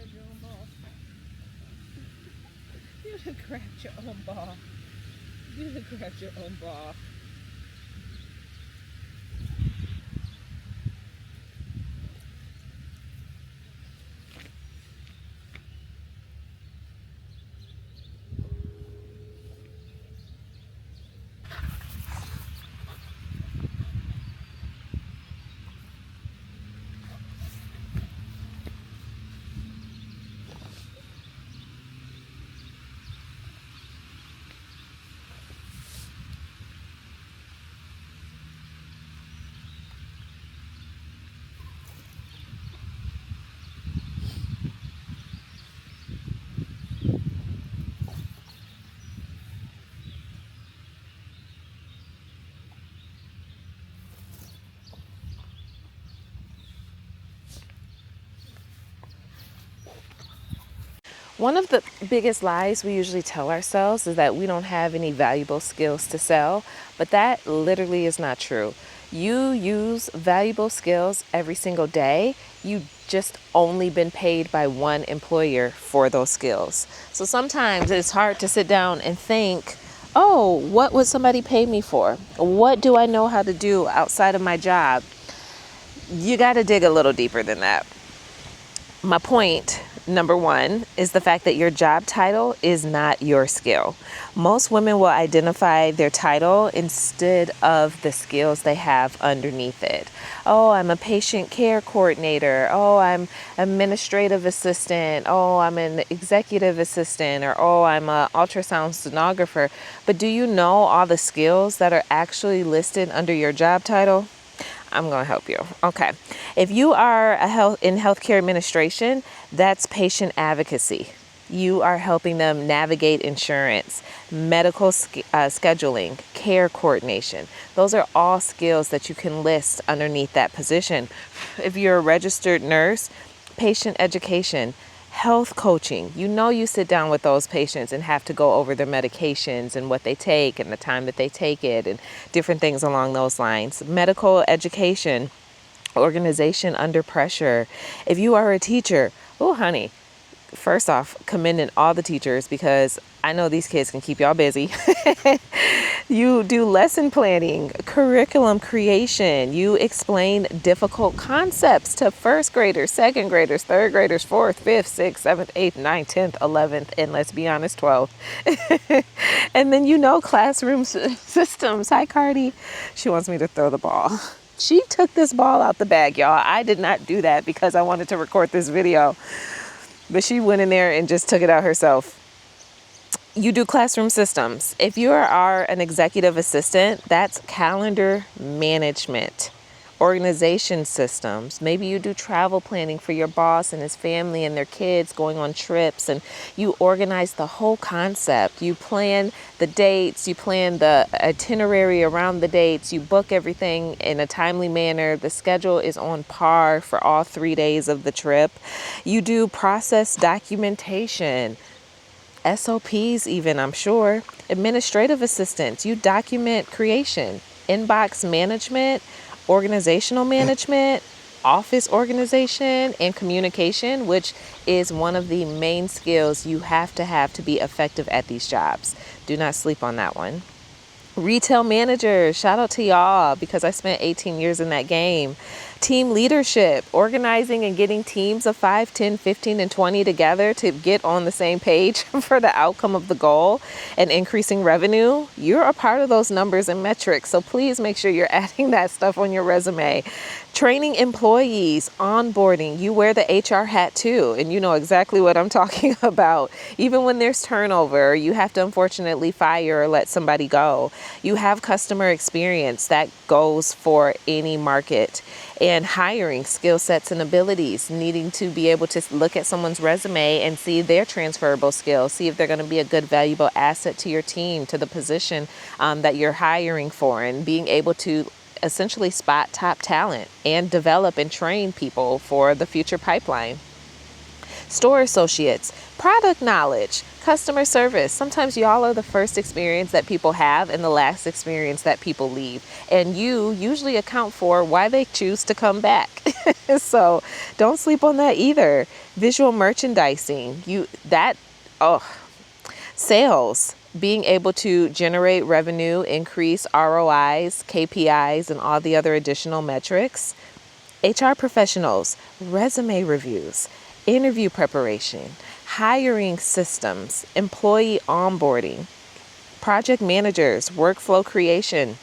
grabbed your own ball. You done grabbed your own ball. You done grabbed your own ball. One of the biggest lies we usually tell ourselves is that we don't have any valuable skills to sell, but that literally is not true. You use valuable skills every single day. You just only been paid by one employer for those skills. So sometimes it's hard to sit down and think, oh, what would somebody pay me for? What do I know how to do outside of my job? You got to dig a little deeper than that. My point, number one, is the fact that your job title is not your skill. Most women will identify their title instead of the skills they have underneath it. Oh, I'm a patient care coordinator. Oh, I'm administrative assistant. Oh, I'm an executive assistant. Or, oh, I'm an ultrasound sonographer. But do you know all the skills that are actually listed under your job title? I'm going to help you. Okay. If you are in healthcare administration, that's patient advocacy. You are helping them navigate insurance, medical scheduling, care coordination. Those are all skills that you can list underneath that position. If you're a registered nurse, patient education, health coaching, you sit down with those patients and have to go over their medications and what they take and the time that they take it and different things along those lines. Medical education, organization under pressure. If you are a teacher, oh honey, first off, commending all the teachers because I know these kids can keep y'all busy. You do lesson planning, curriculum creation. You explain difficult concepts to first graders, second graders, third graders, fourth, fifth, sixth, seventh, eighth, ninth, 10th, 11th, and let's be honest, 12th. And then classroom systems. Hi, Cardi. She wants me to throw the ball. She took this ball out the bag, y'all. I did not do that because I wanted to record this video. But she went in there and just took it out herself. You do classroom systems. If you are an executive assistant, that's calendar management, organization systems. Maybe you do travel planning for your boss and his family and their kids going on trips, and you organize the whole concept. You plan the dates, you plan the itinerary around the dates, you book everything in a timely manner. The schedule is on par for all 3 days of the trip. You do process documentation, SOPs even, I'm sure. Administrative assistants, you document creation, inbox management, organizational management, office organization, and communication, which is one of the main skills you have to be effective at these jobs. Do not sleep on that one. Retail managers, shout out to y'all because I spent 18 years in that game. Team leadership, organizing and getting teams of 5, 10, 15, and 20 together to get on the same page for the outcome of the goal and increasing revenue. You're a part of those numbers and metrics, so please make sure you're adding that stuff on your resume. Training employees, onboarding, you wear the HR hat too, and you know exactly what I'm talking about. Even when there's turnover, you have to unfortunately fire or let somebody go. You have customer experience that goes for any market. And hiring skill sets and abilities, needing to be able to look at someone's resume and see their transferable skills, see if they're going to be a good, valuable asset to your team, to the position that you're hiring for, and being able to essentially spot top talent and develop and train people for the future pipeline. Store associates, product knowledge, customer service. Sometimes y'all are the first experience that people have and the last experience that people leave. And you usually account for why they choose to come back. So don't sleep on that either. Visual merchandising, oh, sales, being able to generate revenue, increase ROIs, KPIs, and all the other additional metrics. HR professionals, resume reviews, interview preparation, hiring systems, employee onboarding, project managers, workflow creation,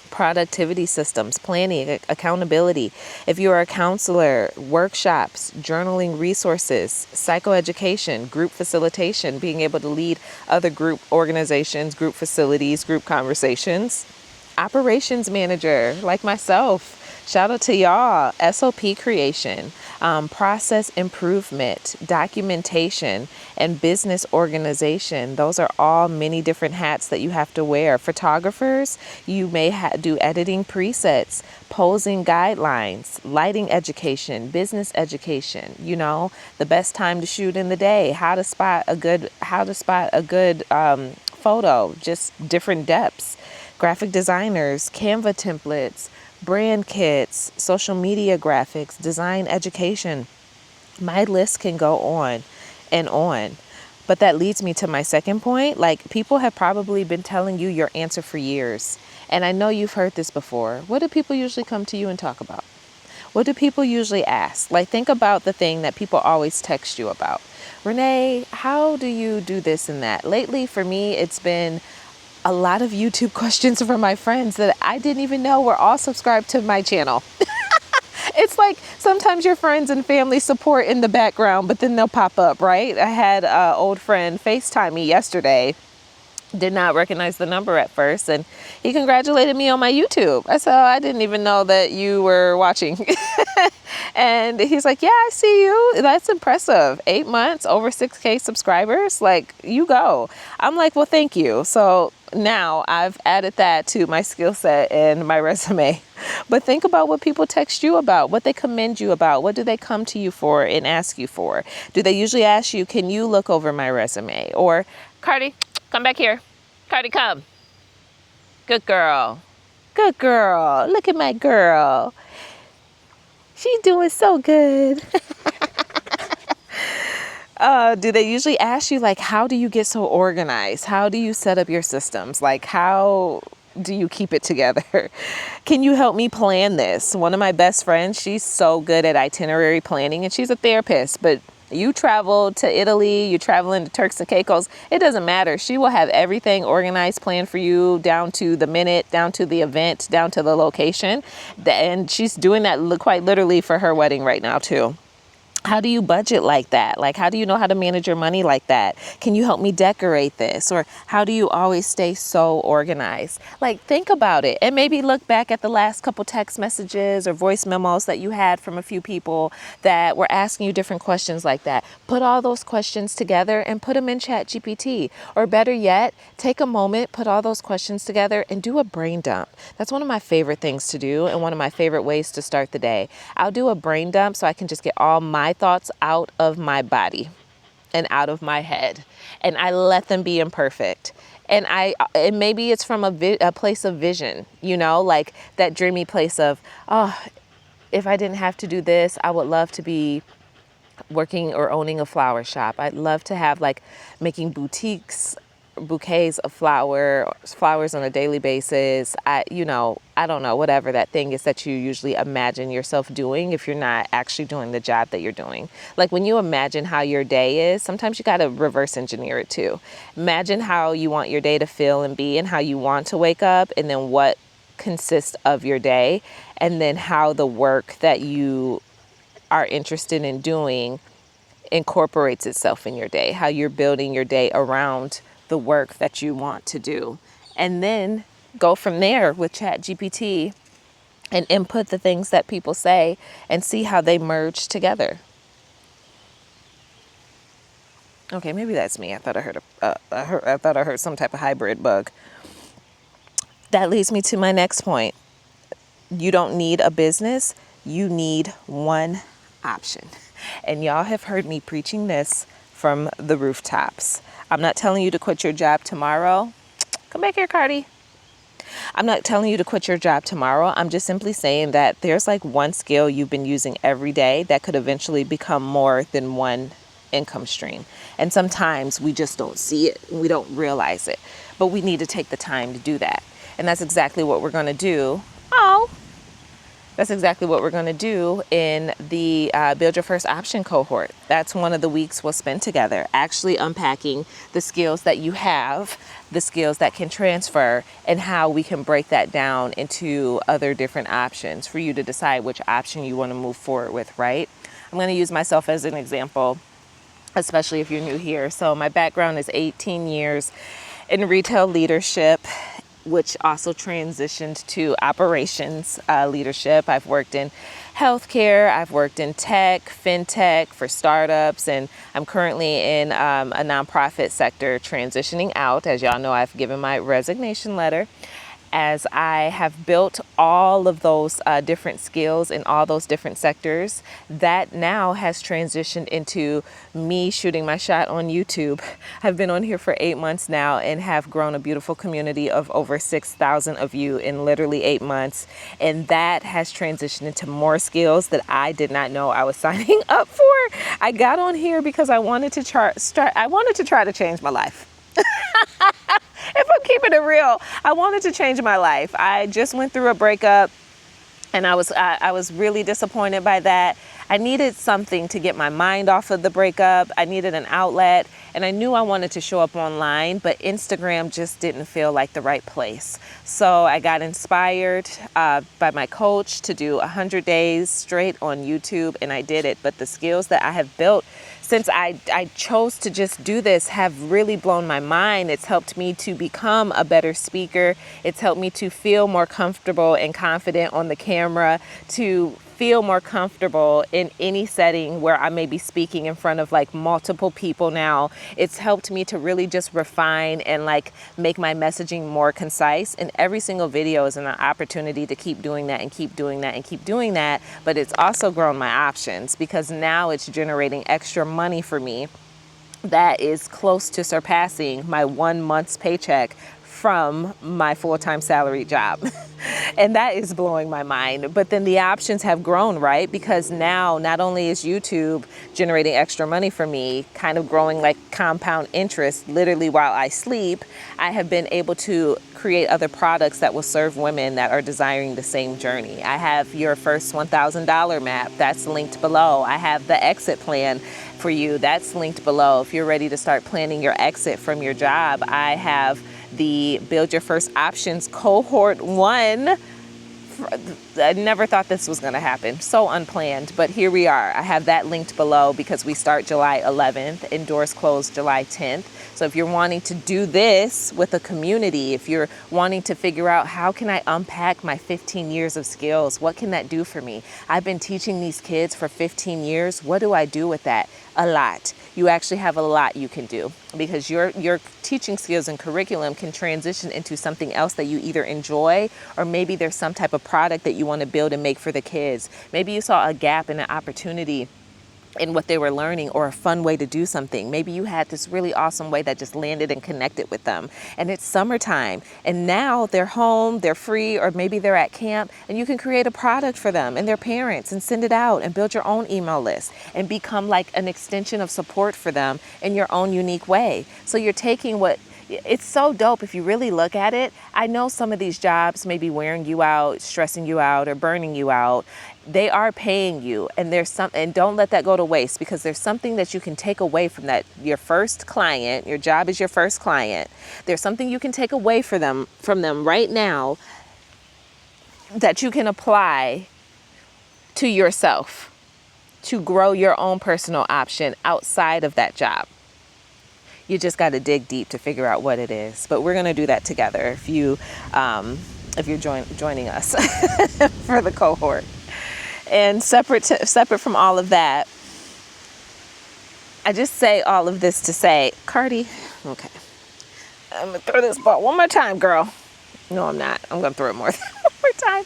productivity systems, planning, accountability. If you are a counselor, workshops, journaling resources, psychoeducation, group facilitation, being able to lead other group organizations, group facilities, group conversations. Operations manager, like myself. Shout out to y'all. SOP creation, process improvement, documentation, and business organization. Those are all many different hats that you have to wear. Photographers, you may do editing presets, posing guidelines, lighting education, business education. The best time to shoot in the day, how to spot a good photo, just different depths. Graphic designers, Canva templates, brand kits, social media graphics, design education. My list can go on and on. But that leads me to my second point. Like, people have probably been telling you your answer for years. And I know you've heard this before. What do people usually come to you and talk about? What do people usually ask? Like, think about the thing that people always text you about. Renee, how do you do this and that? Lately, for me, it's been a lot of YouTube questions from my friends that I didn't even know were all subscribed to my channel. It's like sometimes your friends and family support in the background, but then they'll pop up, right? I had an old friend FaceTime me yesterday. Did not recognize the number at first, and he congratulated me on my YouTube. I said, oh, I didn't even know that you were watching. And he's like, yeah, I see you. That's impressive. 8 months, over 6K subscribers. Like, you go. I'm like, well, thank you. So now I've added that to my skill set and my resume. But think about what people text you about, what they commend you about. What do they come to you for and ask you for? Do they usually ask you, can you look over my resume? Or, Cardi, come back here. Cardi, come. Good girl. Good girl. Look at my girl. She's doing so good. Do they usually ask you, like, how do you get so organized? How do you set up your systems? Like, how do you keep it together? Can you help me plan this? One of my best friends, she's so good at itinerary planning, and she's a therapist, but you travel to Italy, you travel into Turks and Caicos, it doesn't matter. She will have everything organized, planned for you, down to the minute, down to the event, down to the location. And she's doing that quite literally for her wedding right now too. How do you budget like that? Like, how do you know how to manage your money like that? Can you help me decorate this? Or how do you always stay so organized? Like, think about it, and maybe look back at the last couple text messages or voice memos that you had from a few people that were asking you different questions like that. Put all those questions together and put them in ChatGPT. Or better yet, take a moment, put all those questions together and do a brain dump. That's one of my favorite things to do and one of my favorite ways to start the day. I'll do a brain dump so I can just get all my thoughts out of my body and out of my head, and I let them be imperfect. And maybe it's from a place of vision, like that dreamy place of, oh, if I didn't have to do this, I would love to be working or owning a flower shop. I'd love to have, like, making bouquets of flowers on a daily basis. I don't know, whatever that thing is that you usually imagine yourself doing if you're not actually doing the job that you're doing. Like, when you imagine how your day is, sometimes you got to reverse engineer it too. Imagine how you want your day to feel and be, and how you want to wake up, and then what consists of your day, and then how the work that you are interested in doing incorporates itself in your day, how you're building your day around the work that you want to do. And then go from there with ChatGPT and input the things that people say and see how they merge together. Okay, maybe that's me. I thought I heard some type of hybrid bug. That leads me to my next point. You don't need a business. You need one option. And y'all have heard me preaching this from the rooftops. I'm not telling you to quit your job tomorrow. Come back here, Cardi. I'm not telling you to quit your job tomorrow. I'm just simply saying that there's like one skill you've been using every day that could eventually become more than one income stream. And sometimes we just don't see it. We don't realize it. But we need to take the time to do that. And that's exactly what we're going to do. That's exactly what we're going to do in the Build Your First Option cohort. That's one of the weeks we'll spend together, actually unpacking the skills that you have, the skills that can transfer, and how we can break that down into other different options for you to decide which option you want to move forward with, right? I'm going to use myself as an example, especially if you're new here. So my background is 18 years in retail leadership, which also transitioned to operations leadership. I've worked in healthcare, I've worked in tech, fintech for startups, and I'm currently in a nonprofit sector transitioning out. As y'all know, I've given my resignation letter. As I have built all of those different skills in all those different sectors, that now has transitioned into me shooting my shot on YouTube. I've been on here for 8 months now and have grown a beautiful community of over 6,000 of you in literally 8 months. And that has transitioned into more skills that I did not know I was signing up for. I got on here because I wanted to try to change my life. If I'm keeping it real, I wanted to change my life. I just went through a breakup and I was really disappointed by that. I needed something to get my mind off of the breakup. I needed an outlet, and I knew I wanted to show up online, but Instagram just didn't feel like the right place. So I got inspired by my coach to do 100 days straight on YouTube, and I did it. But the skills that I have built since I chose to just do this have really blown my mind. It's helped me to become a better speaker. It's helped me to feel more comfortable and confident on the camera, to feel more comfortable in any setting where I may be speaking in front of like multiple people now. It's helped me to really just refine and like make my messaging more concise. And every single video is an opportunity to keep doing that and keep doing that and keep doing that. But it's also grown my options because now it's generating extra money for me that is close to surpassing my 1 month's paycheck from my full-time salaried job. And that is blowing my mind. But then the options have grown, right? Because now not only is YouTube generating extra money for me, kind of growing like compound interest, literally while I sleep, I have been able to create other products that will serve women that are desiring the same journey. I have your first $1,000 map, that's linked below. I have the exit plan for you, that's linked below. If you're ready to start planning your exit from your job, I have the Build Your First Options cohort 1. I never thought this was going to happen. So unplanned, but here we are. I have that linked below because we start July 11th and doors close July 10th. So if you're wanting to do this with a community, if you're wanting to figure out how can I unpack my 15 years of skills, what can that do for me? I've been teaching these kids for 15 years. What do I do with that? A lot. You actually have a lot you can do because your teaching skills and curriculum can transition into something else that you either enjoy, or maybe there's some type of product that you want to build and make for the kids. Maybe you saw a gap and an opportunity in what they were learning, or a fun way to do something. Maybe you had this really awesome way that just landed and connected with them. And it's summertime and now they're home, they're free, or maybe they're at camp, and you can create a product for them and their parents and send it out and build your own email list and become like an extension of support for them in your own unique way. So you're taking it's so dope if you really look at it. I know some of these jobs may be wearing you out, stressing you out, or burning you out. They are paying you, and and don't let that go to waste, because there's something that you can take away from that. Your first client, your job is your first client. There's something you can take away from them right now that you can apply to yourself to grow your own personal option outside of that job. You just got to dig deep to figure out what it is. But we're going to do that together if you're joining us for the cohort. And separate from all of that, I just say all of this to say, Cardi, okay, I'm going to throw this ball one more time, girl. No, I'm not. I'm going to throw it one more time.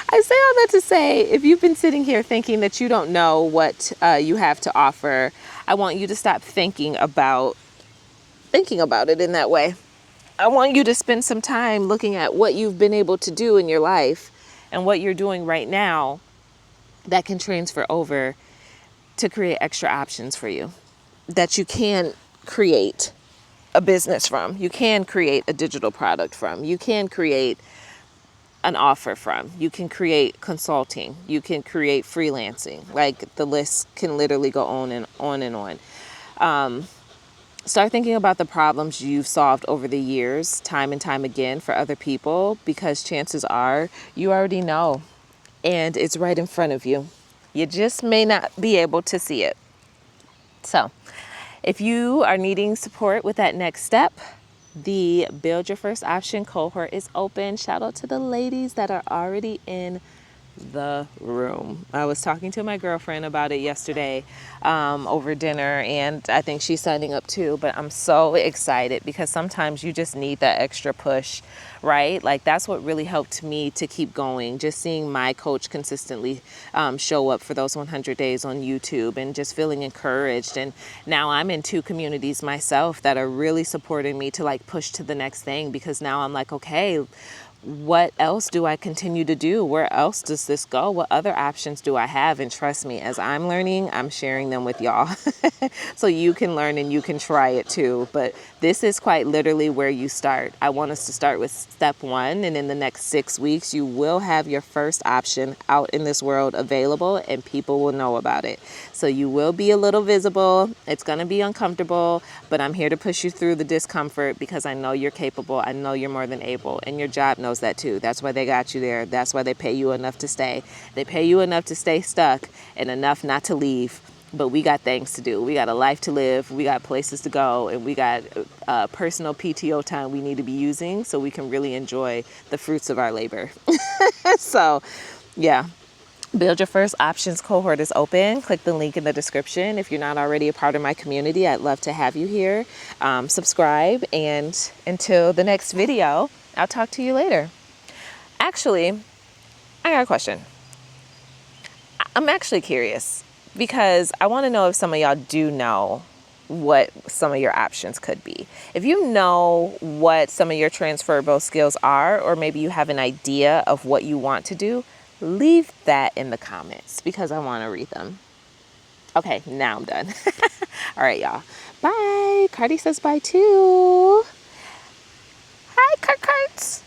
I say all that to say, if you've been sitting here thinking that you don't know what you have to offer, I want you to stop thinking about it in that way. I want you to spend some time looking at what you've been able to do in your life and what you're doing right now that can transfer over to create extra options for you that you can create a business from. You can create a digital product from. You can create an offer from. You can create consulting. You can create freelancing. Like the list can literally go on and on and on. Start thinking about the problems you've solved over the years, time and time again for other people, because chances are you already know and it's right in front of you. You just may not be able to see it. So, if you are needing support with that next step, the Build Your First Option cohort is open. Shout out to the ladies that are already in the room. I was talking to my girlfriend about it yesterday over dinner, and I think she's signing up too. But I'm so excited because sometimes you just need that extra push, right? Like that's what really helped me to keep going. Just seeing my coach consistently show up for those 100 days on YouTube and just feeling encouraged. And now I'm in 2 communities myself that are really supporting me to like push to the next thing, because now I'm like, okay, what else do I continue to do? Where else does this go? What other options do I have? And trust me, as I'm learning, I'm sharing them with y'all so you can learn and you can try it too. But this is quite literally where you start. I want us to start with step 1, and in the next 6 weeks, you will have your first option out in this world available and people will know about it. So you will be a little visible. It's going to be uncomfortable, but I'm here to push you through the discomfort because I know you're capable. I know you're more than able, and your job knows that too. That's why they got you there. That's why they pay you enough to stay. They pay you enough to stay stuck and enough not to leave. But we got things to do. We got a life to live. We got places to go, and we got personal PTO time we need to be using so we can really enjoy the fruits of our labor. So, yeah. Build Your First Options cohort is open. Click the link in the description. If you're not already a part of my community, I'd love to have you here. Subscribe, and until the next video, I'll talk to you later. Actually, I got a question. I'm actually curious because I want to know if some of y'all do know what some of your options could be. If you know what some of your transferable skills are, or maybe you have an idea of what you want to do, leave that in the comments because I want to read them. Okay, now I'm done. All right, y'all. Bye. Cardi says bye too. Hi, Kurt.